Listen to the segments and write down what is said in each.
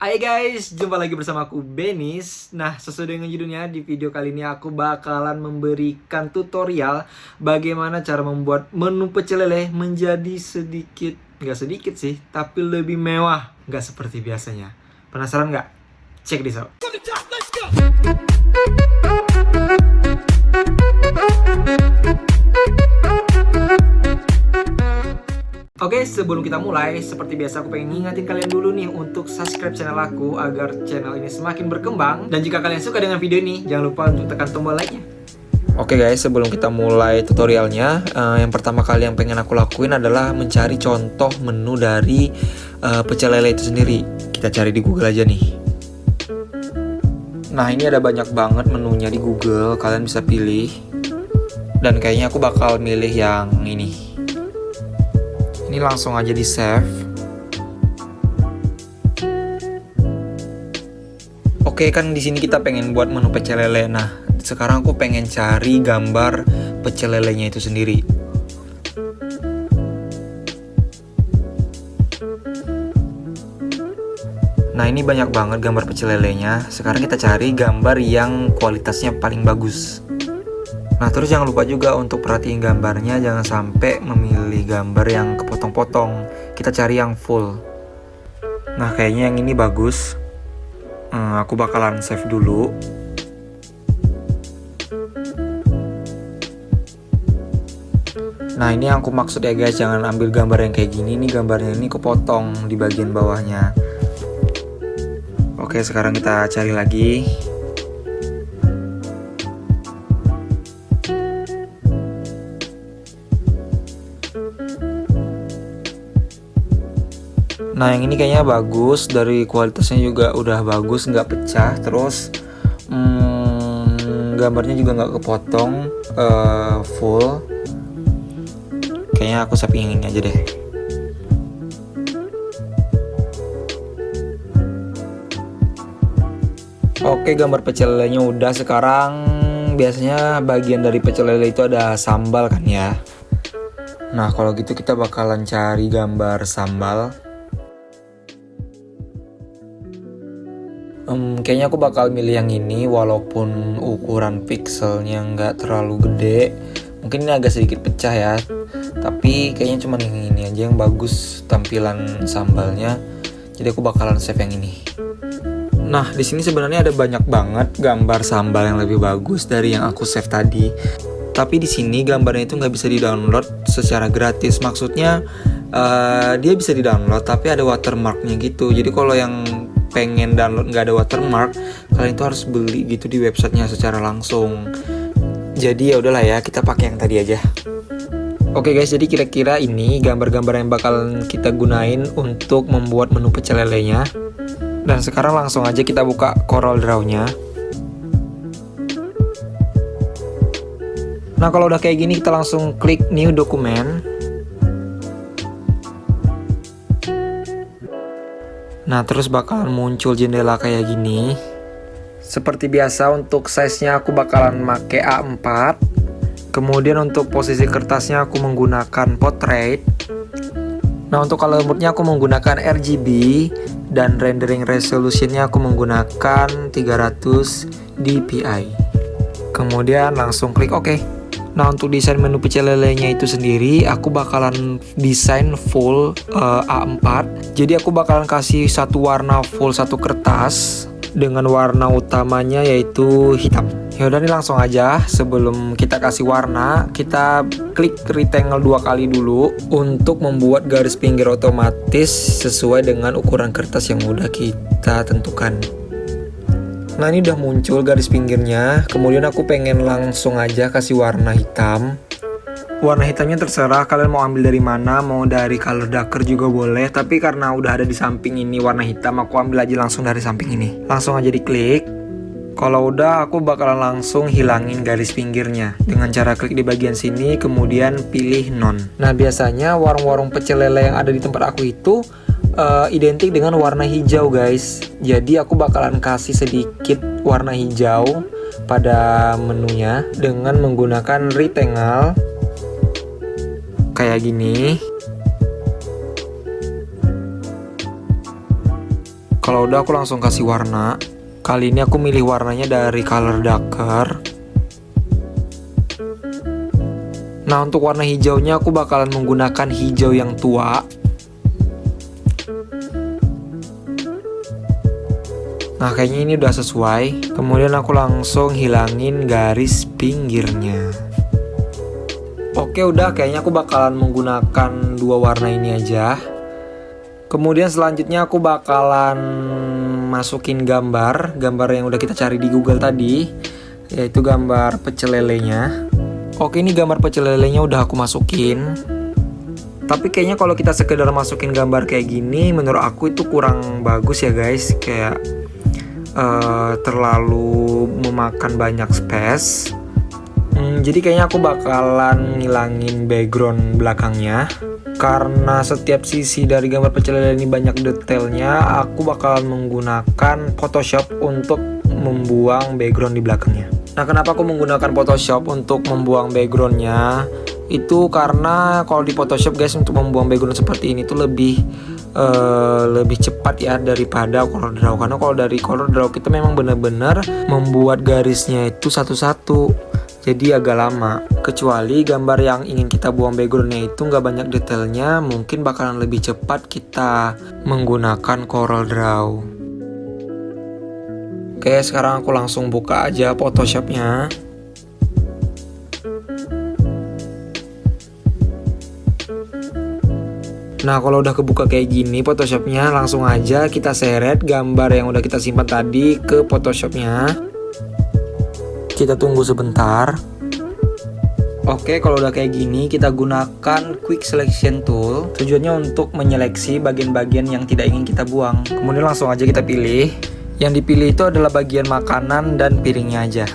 Hai guys, jumpa lagi bersama aku Benis. Nah, sesuai dengan judulnya, di video kali ini aku bakalan memberikan tutorial bagaimana cara membuat menu pecel lele menjadi nggak sedikit sih, tapi lebih mewah, nggak seperti biasanya. Penasaran nggak? Check this out. Oke, sebelum kita mulai, seperti biasa aku pengen ngingetin kalian dulu nih untuk subscribe channel aku agar channel ini semakin berkembang. Dan jika kalian suka dengan video ini, jangan lupa untuk tekan tombol like-nya. Oke guys, sebelum kita mulai tutorialnya, yang pertama kali yang pengen aku lakuin adalah mencari contoh menu dari pecel lele itu sendiri. Kita cari di Google aja nih. Nah, ini ada banyak banget menunya di Google, kalian bisa pilih. Dan kayaknya aku bakal milih yang ini. Ini langsung aja di save. Oke, kan di sini kita pengen buat menu pecel lele. Nah, sekarang aku pengen cari gambar pecel lelenya itu sendiri. Nah, ini banyak banget gambar pecel lelenya. Sekarang kita cari gambar yang kualitasnya paling bagus. Nah, terus jangan lupa juga untuk perhatiin gambarnya, jangan sampai memilih gambar yang kepotong-potong. Kita cari yang full. Nah, kayaknya yang ini bagus. Aku bakalan save dulu. Nah, ini yang aku maksud ya guys, jangan ambil gambar yang kayak gini. Ini gambarnya ini kepotong di bagian bawahnya. Oke, sekarang kita cari lagi. Nah, yang ini kayaknya bagus, dari kualitasnya juga udah bagus, nggak pecah, terus gambarnya juga nggak kepotong, full. Kayaknya aku save yang ini aja deh. Oke, gambar pecel lelenya udah. Sekarang biasanya bagian dari pecel lele itu ada sambal kan ya. Nah, kalau gitu kita bakalan cari gambar sambal. Kayaknya aku bakal milih yang ini, walaupun ukuran pixelnya nggak terlalu gede. Mungkin ini agak sedikit pecah ya, tapi kayaknya cuma yang ini aja yang bagus tampilan sambalnya. Jadi aku bakalan save yang ini. Nah, di sini sebenarnya ada banyak banget gambar sambal yang lebih bagus dari yang aku save tadi. Tapi di sini gambarnya itu nggak bisa di-download secara gratis. Maksudnya dia bisa di-download, tapi ada watermarknya gitu. Jadi kalau yang pengen download nggak ada watermark, kalian itu harus beli gitu di websitenya secara langsung. Jadi ya udahlah ya, kita pakai yang tadi aja. Oke guys, jadi kira-kira ini gambar-gambar yang bakal kita gunain untuk membuat menu pecel lelenya. Dan sekarang langsung aja kita buka Corel Draw-nya. Nah, kalau udah kayak gini kita langsung klik new document. Nah, terus bakalan muncul jendela kayak gini. Seperti biasa untuk size-nya aku bakalan make A4. Kemudian untuk posisi kertasnya aku menggunakan portrait. Nah, untuk color mode-nya aku menggunakan RGB. Dan rendering resolution-nya aku menggunakan 300 dpi. Kemudian langsung klik OK. Nah, untuk desain menu pecel lelenya itu sendiri, aku bakalan desain full A4. Jadi aku bakalan kasih satu warna full satu kertas dengan warna utamanya yaitu hitam. Ya udah nih, langsung aja. Sebelum kita kasih warna, kita klik rectangle 2 kali dulu untuk membuat garis pinggir otomatis sesuai dengan ukuran kertas yang udah kita tentukan. Nah, ini udah muncul garis pinggirnya. Kemudian aku pengen langsung aja kasih warna hitam. Warna hitamnya terserah kalian mau ambil dari mana, mau dari color darker juga boleh. Tapi karena udah ada di samping ini warna hitam, aku ambil aja langsung dari samping ini. Langsung aja diklik. Kalau udah, aku bakalan langsung hilangin garis pinggirnya dengan cara klik di bagian sini, kemudian pilih none. Nah, biasanya warung-warung pecel lele yang ada di tempat aku itu identik dengan warna hijau guys. Jadi aku bakalan kasih sedikit warna hijau pada menunya dengan menggunakan rectangle kayak gini. kalau udah aku langsung kasih warna. Kali ini aku milih warnanya dari color darker. Nah, untuk warna hijaunya aku bakalan menggunakan hijau yang tua. Nah, kayaknya ini udah sesuai. Kemudian aku langsung hilangin garis pinggirnya. Oke, udah, kayaknya aku bakalan menggunakan dua warna ini aja. Kemudian selanjutnya aku bakalan masukin gambar yang udah kita cari di Google tadi, yaitu gambar pecel lelenya. Oke, ini gambar pecel lelenya udah aku masukin. Tapi kayaknya kalau kita sekedar masukin gambar kayak gini, menurut aku itu kurang bagus ya guys. Kayak terlalu memakan banyak space. Jadi kayaknya aku bakalan ngilangin background belakangnya. Karena setiap sisi dari gambar pecel lele ini banyak detailnya, aku bakalan menggunakan Photoshop untuk membuang background di belakangnya. Nah, kenapa aku menggunakan Photoshop untuk membuang backgroundnya? Itu karena kalau di Photoshop guys, untuk membuang background seperti ini tuh lebih cepat ya daripada CorelDRAW. Karena kalau dari CorelDRAW kita memang benar-benar membuat garisnya itu satu-satu, jadi agak lama. Kecuali gambar yang ingin kita buang backgroundnya itu nggak banyak detailnya, mungkin bakalan lebih cepat kita menggunakan CorelDRAW. Oke, sekarang aku langsung buka aja Photoshopnya. Nah, kalau udah kebuka kayak gini Photoshopnya, langsung aja kita seret gambar yang udah kita simpan tadi ke Photoshopnya. Kita tunggu sebentar. Oke, kalau udah kayak gini kita gunakan Quick Selection Tool. Tujuannya untuk menyeleksi bagian-bagian yang tidak ingin kita buang. Kemudian langsung aja kita pilih. Yang dipilih itu adalah bagian makanan dan piringnya aja.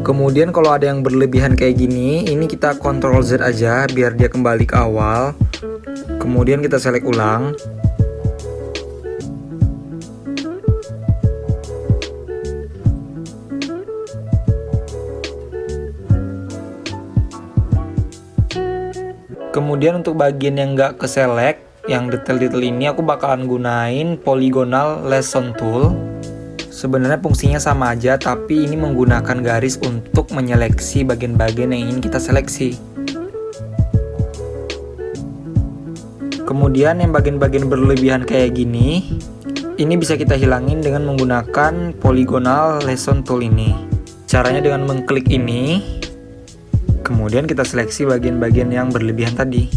Kemudian kalau ada yang berlebihan kayak gini, ini kita Ctrl Z aja biar dia kembali ke awal. Kemudian kita select ulang. Kemudian untuk bagian yang nggak ke select, yang detail-detail ini aku bakalan gunain Polygonal Lasso Tool. Sebenarnya fungsinya sama aja, tapi ini menggunakan garis untuk menyeleksi bagian-bagian yang ingin kita seleksi. Kemudian yang bagian-bagian berlebihan kayak gini, ini bisa kita hilangin dengan menggunakan Polygonal Lasso Tool ini. Caranya dengan mengklik ini, kemudian kita seleksi bagian-bagian yang berlebihan tadi.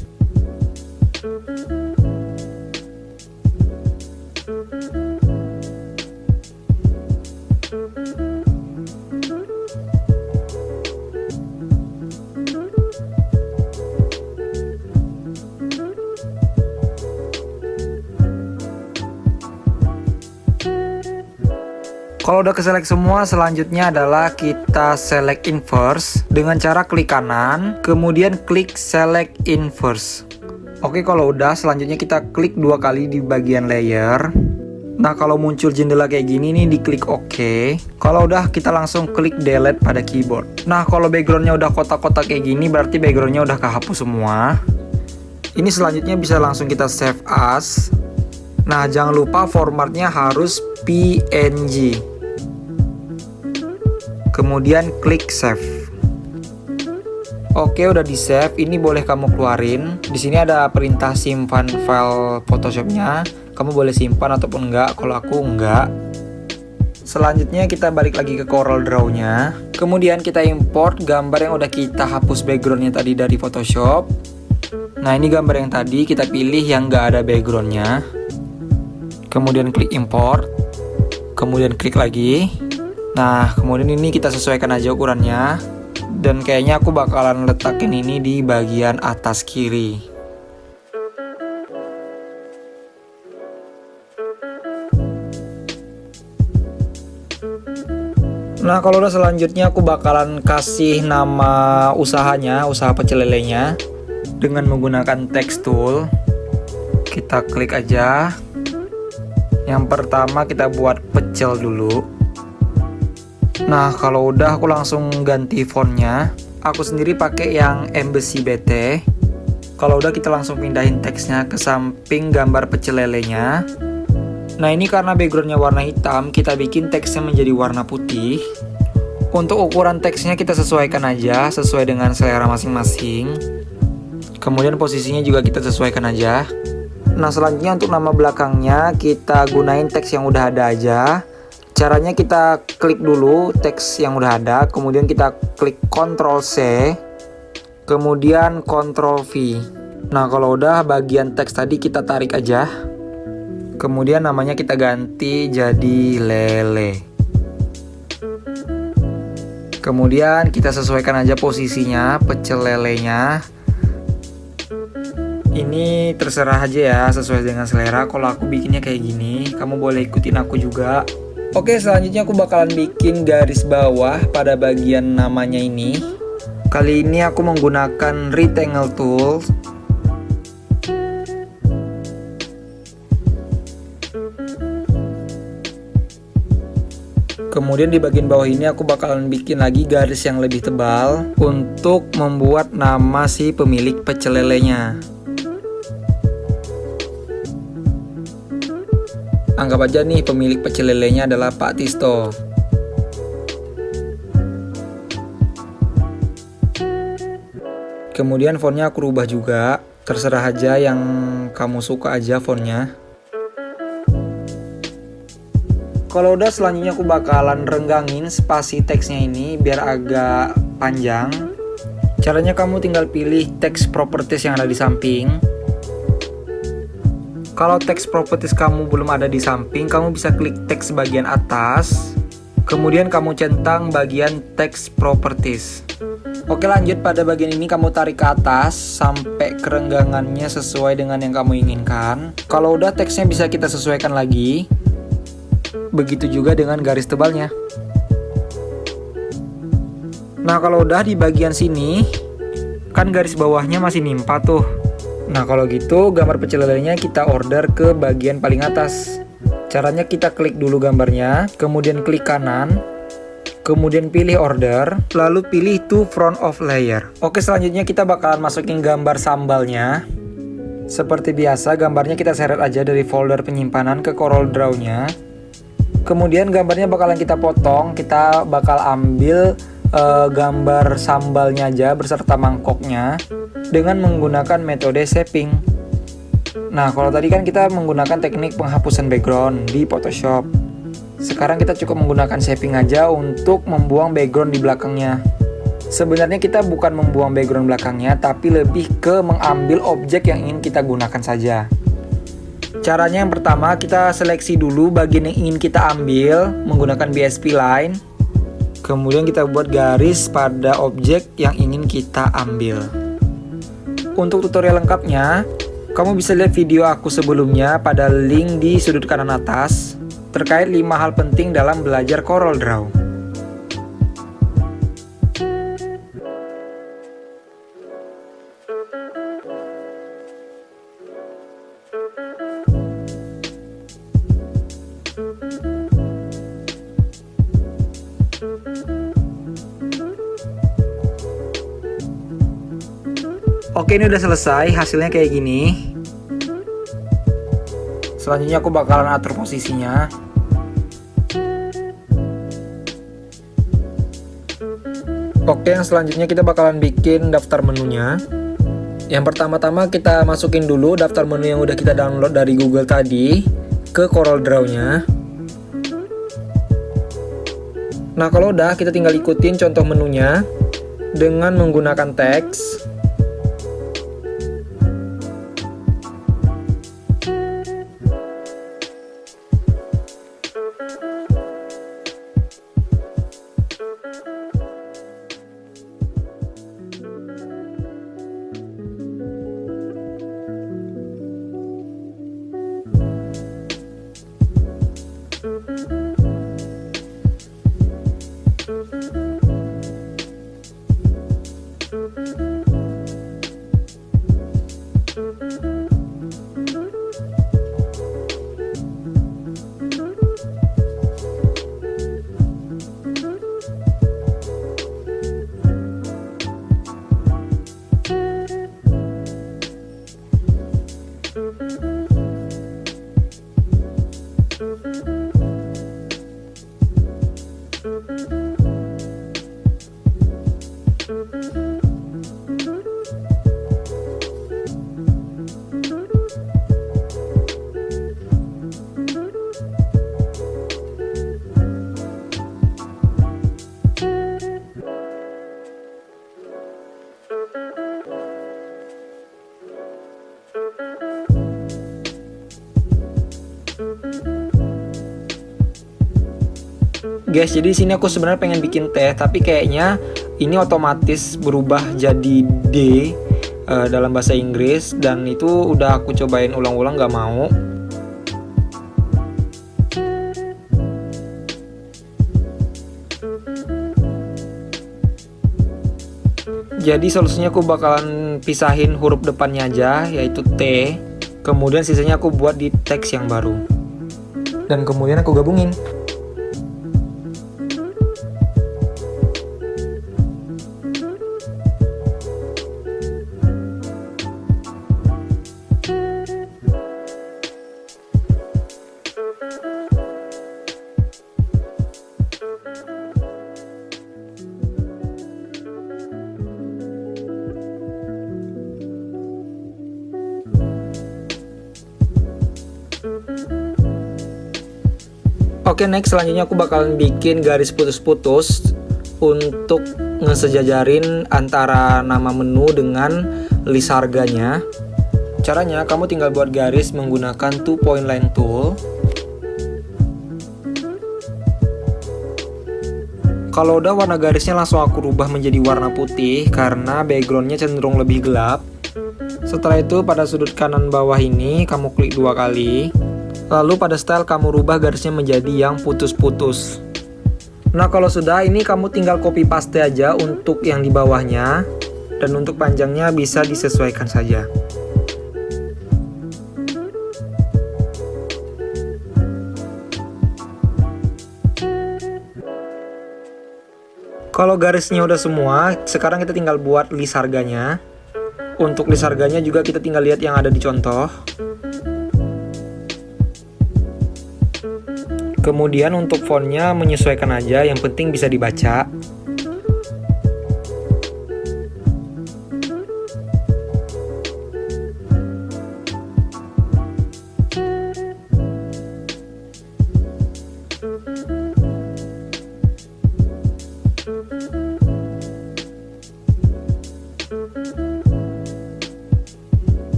Kalau udah keselect semua, selanjutnya adalah kita select inverse dengan cara klik kanan, kemudian klik select inverse. Oke, kalau udah, selanjutnya kita klik dua kali di bagian layer. Nah, kalau muncul jendela kayak gini nih, diklik OK. Kalau udah, kita langsung klik delete pada keyboard. Nah, kalau backgroundnya udah kotak-kotak kayak gini, berarti backgroundnya udah kehapus semua. Ini selanjutnya bisa langsung kita save as. Nah, jangan lupa formatnya harus PNG. Kemudian klik save. Oke, udah di save. Ini boleh kamu keluarin. Di sini ada perintah simpan file Photoshopnya. Kamu boleh simpan ataupun enggak. Kalau aku enggak. Selanjutnya kita balik lagi ke CorelDRAW-nya. Kemudian kita import gambar yang udah kita hapus backgroundnya tadi dari Photoshop. Nah, ini gambar yang tadi kita pilih yang enggak ada backgroundnya. Kemudian klik import. Kemudian klik lagi. Nah, kemudian ini kita sesuaikan aja ukurannya. Dan kayaknya aku bakalan letakin ini di bagian atas kiri. Nah, kalau udah, selanjutnya aku bakalan kasih nama usahanya, usaha pecel lelenya, dengan menggunakan text tool. Kita klik aja. Yang pertama kita buat pecel dulu. Nah, kalau udah, aku langsung ganti fontnya. Aku sendiri pakai yang Embassy BT. Kalau udah kita langsung pindahin teksnya ke samping gambar pecel lelenya. Nah ini karena backgroundnya warna hitam, kita bikin teksnya menjadi warna putih. Untuk ukuran teksnya kita sesuaikan aja, sesuai dengan selera masing-masing. Kemudian posisinya juga kita sesuaikan aja. Nah selanjutnya untuk nama belakangnya kita gunain teks yang udah ada aja. Caranya kita klik dulu teks yang udah ada, kemudian kita klik Ctrl C, kemudian Ctrl V. Nah kalau udah bagian teks tadi kita tarik aja. Kemudian namanya kita ganti jadi lele. Kemudian kita sesuaikan aja posisinya pecel lelenya. Ini terserah aja ya, sesuai dengan selera. Kalau aku bikinnya kayak gini, kamu boleh ikutin aku juga. Oke, selanjutnya aku bakalan bikin garis bawah pada bagian namanya ini. Kali ini aku menggunakan rectangle tool. Kemudian di bagian bawah ini aku bakalan bikin lagi garis yang lebih tebal untuk membuat nama si pemilik pecel lelenya. Anggap aja nih pemilik pecel lelenya adalah Pak Tisto. Kemudian fontnya aku rubah juga, terserah aja yang kamu suka aja fontnya. Kalau udah selanjutnya aku bakalan renggangin spasi teksnya ini biar agak panjang. Caranya kamu tinggal pilih teks properties yang ada di samping. Kalau teks properties kamu belum ada di samping, kamu bisa klik teks bagian atas. Kemudian kamu centang bagian teks properties. Oke lanjut, pada bagian ini kamu tarik ke atas sampai kerenggangannya sesuai dengan yang kamu inginkan. Kalau udah teksnya bisa kita sesuaikan lagi. Begitu juga dengan garis tebalnya. Nah kalau udah di bagian sini, kan garis bawahnya masih nimpa tuh. Nah kalau gitu gambar pecel lelenya kita order ke bagian paling atas. Caranya kita klik dulu gambarnya, kemudian klik kanan, kemudian pilih order, lalu pilih to front of layer. Oke selanjutnya kita bakalan masukin gambar sambalnya. Seperti biasa gambarnya kita seret aja dari folder penyimpanan ke Corel Draw-nya. Kemudian gambarnya bakalan kita potong, kita bakal ambil gambar sambalnya aja beserta mangkoknya dengan menggunakan metode shaping. Nah kalau tadi kan kita menggunakan teknik penghapusan background di Photoshop. Sekarang kita cukup menggunakan shaping aja untuk membuang background di belakangnya. Sebenarnya kita bukan membuang background belakangnya, tapi lebih ke mengambil objek yang ingin kita gunakan saja. Caranya yang pertama kita seleksi dulu bagian yang ingin kita ambil menggunakan BSP line. Kemudian kita buat garis pada objek yang ingin kita ambil. Untuk tutorial lengkapnya, kamu bisa lihat video aku sebelumnya pada link di sudut kanan atas terkait 5 hal penting dalam belajar Corel Draw. Oke ini udah selesai, hasilnya kayak gini. Selanjutnya aku bakalan atur posisinya. Oke yang selanjutnya kita bakalan bikin daftar menunya. Yang pertama-tama kita masukin dulu daftar menu yang udah kita download dari Google tadi ke Corel Draw-nya. Nah kalau udah kita tinggal ikutin contoh menunya dengan menggunakan teks. Guys, jadi di sini aku sebenarnya pengen bikin teh, tapi kayaknya ini otomatis berubah jadi D dalam bahasa Inggris, dan itu udah aku cobain ulang-ulang gak mau. Jadi solusinya aku bakalan pisahin huruf depannya aja, yaitu T. Kemudian sisanya aku buat di teks yang baru. Dan kemudian aku gabungin. Oke, next selanjutnya aku bakalan bikin garis putus-putus untuk ngesejajarin antara nama menu dengan list harganya. Caranya kamu tinggal buat garis menggunakan 2-point line tool. Kalau udah warna garisnya langsung aku rubah menjadi warna putih karena backgroundnya cenderung lebih gelap. Setelah itu pada sudut kanan bawah ini kamu klik 2 kali. Lalu pada style kamu rubah garisnya menjadi yang putus-putus. Nah kalau sudah, ini kamu tinggal copy paste aja untuk yang di bawahnya. Dan untuk panjangnya bisa disesuaikan saja. Kalau garisnya udah semua, sekarang kita tinggal buat list harganya. Untuk list harganya juga kita tinggal lihat yang ada di contoh. Kemudian untuk fontnya menyesuaikan aja, yang penting bisa dibaca.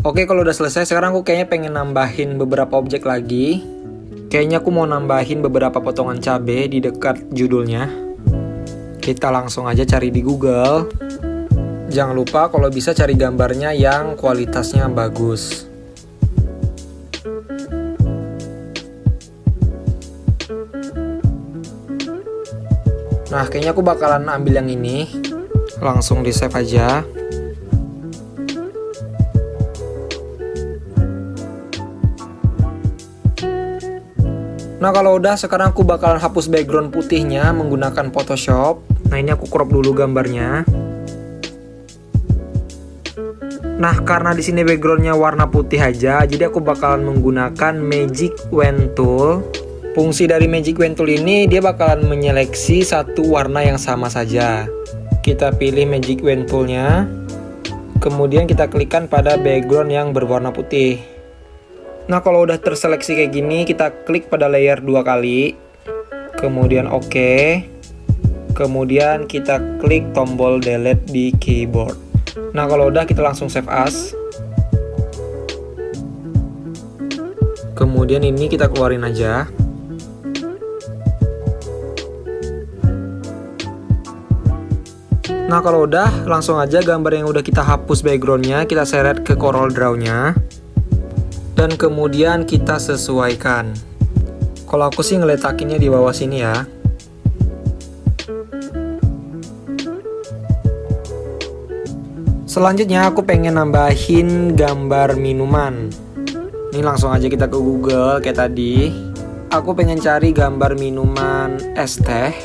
Oke, kalau udah selesai, sekarang aku kayaknya pengen nambahin beberapa objek lagi. Kayaknya aku mau nambahin beberapa potongan cabai di dekat judulnya. Kita langsung aja cari di Google. Jangan lupa kalau bisa cari gambarnya yang kualitasnya bagus. Nah, kayaknya aku bakalan ambil yang ini. Langsung di save aja. Nah kalau udah, sekarang aku bakalan hapus background putihnya menggunakan Photoshop. Nah ini aku crop dulu gambarnya. Nah karena di sini backgroundnya warna putih aja, jadi aku bakalan menggunakan Magic Wand Tool. Fungsi dari Magic Wand Tool ini, dia bakalan menyeleksi satu warna yang sama saja. Kita pilih Magic Wand Toolnya, kemudian kita klikkan pada background yang berwarna putih. Nah kalau udah terseleksi kayak gini, kita klik pada layer 2 kali, kemudian OK, kemudian kita klik tombol delete di keyboard. Nah kalau udah, kita langsung save as. Kemudian ini kita keluarin aja. Nah kalau udah, langsung aja gambar yang udah kita hapus backgroundnya kita seret ke Corel Draw-nya. Dan kemudian kita sesuaikan. Kalau aku sih ngeletakinnya di bawah sini ya. Selanjutnya aku pengen nambahin gambar minuman. Ini langsung aja kita ke Google kayak tadi. Aku pengen cari gambar minuman es teh.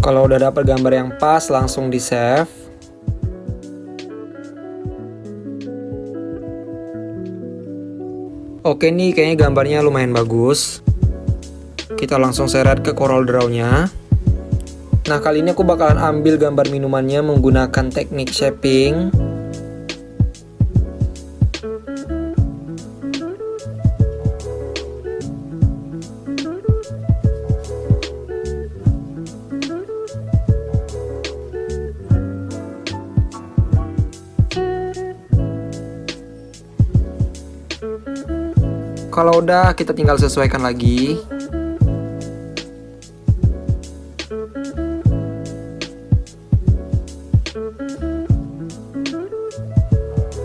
Kalau udah dapet gambar yang pas, langsung di save. Oke nih, kayaknya gambarnya lumayan bagus. Kita langsung seret ke Corel Draw-nya. Nah, kali ini aku bakalan ambil gambar minumannya menggunakan teknik shaping. Kalau udah, kita tinggal sesuaikan lagi.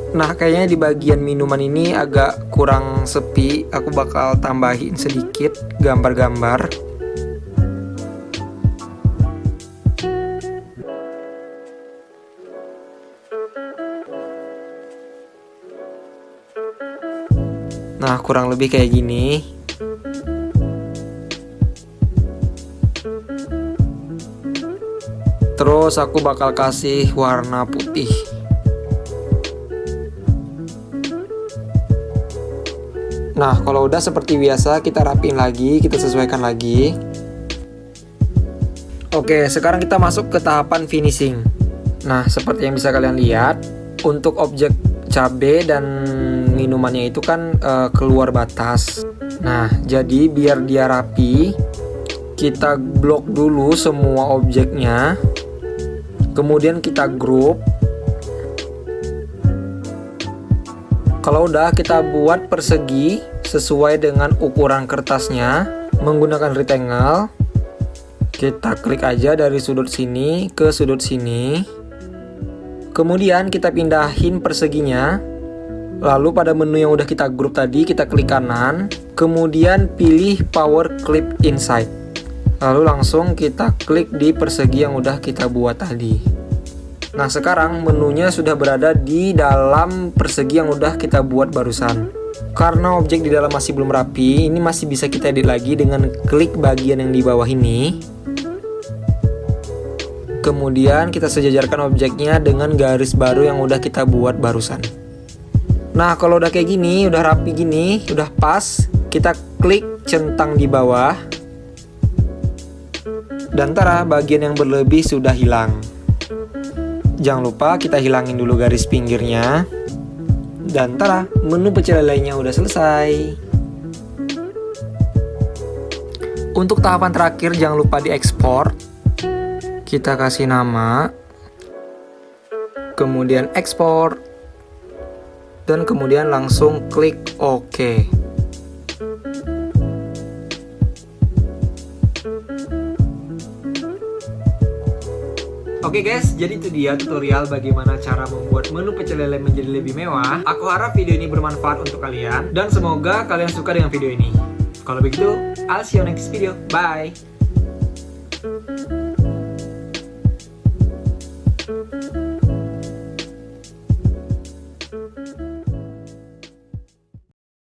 Nah, kayaknya di bagian minuman ini agak kurang sepi. Aku bakal tambahin sedikit gambar-gambar. Nah, kurang lebih kayak gini. Terus aku bakal kasih warna putih. Nah, kalau udah seperti biasa, kita rapiin lagi, kita sesuaikan lagi. Oke, sekarang kita masuk ke tahapan finishing. Nah, seperti yang bisa kalian lihat, untuk objek cabe dan minumannya itu kan keluar batas. Nah, jadi biar dia rapi, kita blok dulu semua objeknya. Kemudian kita group. Kalau udah, kita buat persegi sesuai dengan ukuran kertasnya menggunakan rectangle. Kita klik aja dari sudut sini ke sudut sini. Kemudian kita pindahin perseginya. Lalu pada menu yang udah kita grup tadi, kita klik kanan. Kemudian pilih power clip inside. Lalu langsung kita klik di persegi yang udah kita buat tadi. Nah, sekarang menunya sudah berada di dalam persegi yang udah kita buat barusan. Karena objek di dalam masih belum rapi, ini masih bisa kita edit lagi dengan klik bagian yang di bawah ini. Kemudian kita sejajarkan objeknya dengan garis baru yang udah kita buat barusan. Nah, kalau udah kayak gini, udah rapi gini, udah pas, kita klik centang di bawah. Dan tara, bagian yang berlebih sudah hilang. Jangan lupa kita hilangin dulu garis pinggirnya. Dan tara, menu pecel lelenya udah selesai. Untuk tahapan terakhir, jangan lupa diekspor. Kita kasih nama, kemudian ekspor, dan kemudian langsung klik OK. Oke guys, jadi itu dia tutorial bagaimana cara membuat menu pecel lele menjadi lebih mewah. Aku harap video ini bermanfaat untuk kalian, dan semoga kalian suka dengan video ini. Kalau begitu, I'll see you next video. Bye!